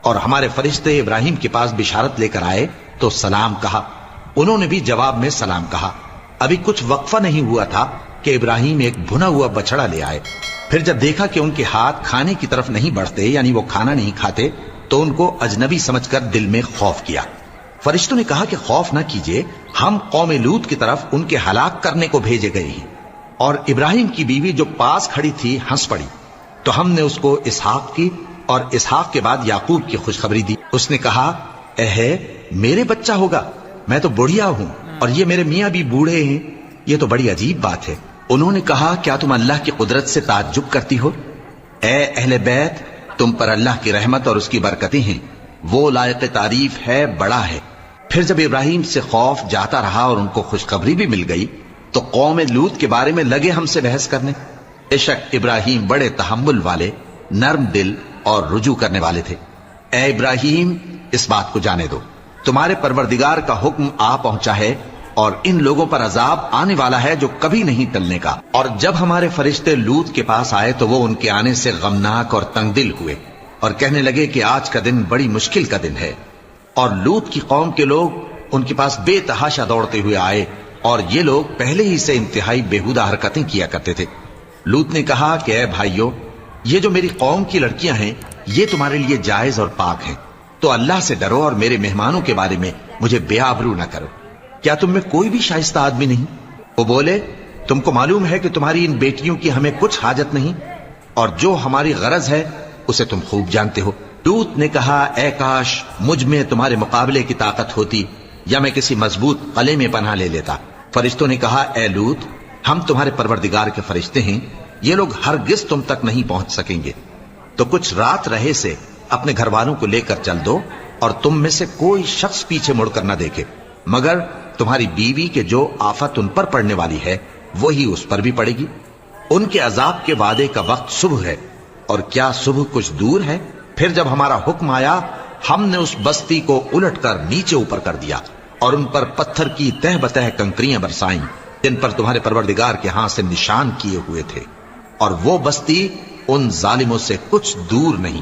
اور ہمارے فرشتے ابراہیم کے پاس بشارت لے کر آئے تو سلام کہا، انہوں نے بھی جواب میں سلام کہا۔ ابھی کچھ وقفہ نہیں ہوا تھا کہ ابراہیم ایک بھنا ہوا بچڑا لے آئے۔ پھر جب دیکھا کہ ان کے ہاتھ کھانے کی طرف نہیں بڑھتے، یعنی وہ کھانا نہیں کھاتے، تو ان کو اجنبی سمجھ کر دل میں خوف کیا۔ فرشتوں نے کہا کہ خوف نہ کیجیے، ہم قوم لوط کی طرف ان کے ہلاک کرنے کو بھیجے گئے ہیں۔ اور ابراہیم کی بیوی جو پاس کھڑی تھی ہنس پڑی، تو ہم نے اس کو اسحاق کی اور اسحاق کے بعد یعقوب کی خوشخبری دی۔ اس نے کہا، اے میرے بچہ ہوگا، میں تو بڑھیا ہوں اور یہ میرے میاں بھی بوڑھے ہیں، یہ تو بڑی عجیب بات ہے۔ انہوں نے کہا، کیا تم اللہ کی قدرت سے تعجب کرتی ہو؟ اے اہل بیت، تم پر اللہ کی رحمت اور اس کی برکتیں ہیں، وہ لائق تعریف ہے، بڑا ہے۔ پھر جب ابراہیم سے خوف جاتا رہا اور ان کو خوشخبری بھی مل گئی تو قوم لوط کے بارے میں لگے ہم سے بحث کرنے۔ بے شک ابراہیم بڑے تحمل والے، نرم دل اور رجوع کرنے والے تھے۔ اے ابراہیم، اس بات کو جانے دو، تمہارے پروردگار کا حکم آ پہنچا ہے اور ان لوگوں پر عذاب آنے والا ہے جو کبھی نہیں ٹلنے کا۔ اور جب ہمارے فرشتے لوط کے پاس آئے تو وہ ان کے آنے سے غمناک اور تنگ دل ہوئے اور کہنے لگے کہ آج کا دن بڑی مشکل کا دن ہے۔ اور لوط کی قوم کے لوگ ان کے پاس بے تحاشا دوڑتے ہوئے آئے، اور یہ لوگ پہلے ہی سے انتہائی بےہودہ حرکتیں کیا کرتے تھے۔ لوط نے کہا کہ اے بھائیو، یہ جو میری قوم کی لڑکیاں ہیں یہ تمہارے لیے جائز اور پاک ہیں، تو اللہ سے ڈرو اور میرے مہمانوں کے بارے میں مجھے بے آبرو نہ کرو۔ کیا تم میں کوئی بھی شائستہ آدمی نہیں؟ وہ بولے، تم کو معلوم ہے کہ تمہاری ان بیٹیوں کی ہمیں کچھ حاجت نہیں، اور جو ہماری غرض ہے اسے تم خوب جانتے ہو۔ لوط نے کہا، اے کاش مجھ میں تمہارے مقابلے کی طاقت ہوتی، یا میں کسی مضبوط قلعے میں پناہ لے لیتا۔ فرشتوں نے کہا، اے لوط، ہم تمہارے پروردگار کے فرشتے ہیں، یہ لوگ ہرگز تم تک نہیں پہنچ سکیں گے، تو کچھ رات رہے سے اپنے گھر والوں کو لے کر چل دو، اور تم میں سے کوئی شخص پیچھے مڑ کر نہ دیکھے، مگر تمہاری بیوی کے جو آفت ان پر پڑنے والی ہے وہی اس پر بھی پڑے گی۔ ان کے عذاب کے وعدے کا وقت صبح ہے، اور کیا صبح کچھ دور ہے؟ پھر جب ہمارا حکم آیا ہم نے اس بستی کو الٹ کر نیچے اوپر کر دیا اور ان پر پتھر کی تہ بتہ کنکریاں برسائیں جن پر تمہارے پروردگار کے ہاں سے نشان کیے ہوئے تھے، اور وہ بستی ان ظالموں سے کچھ دور نہیں۔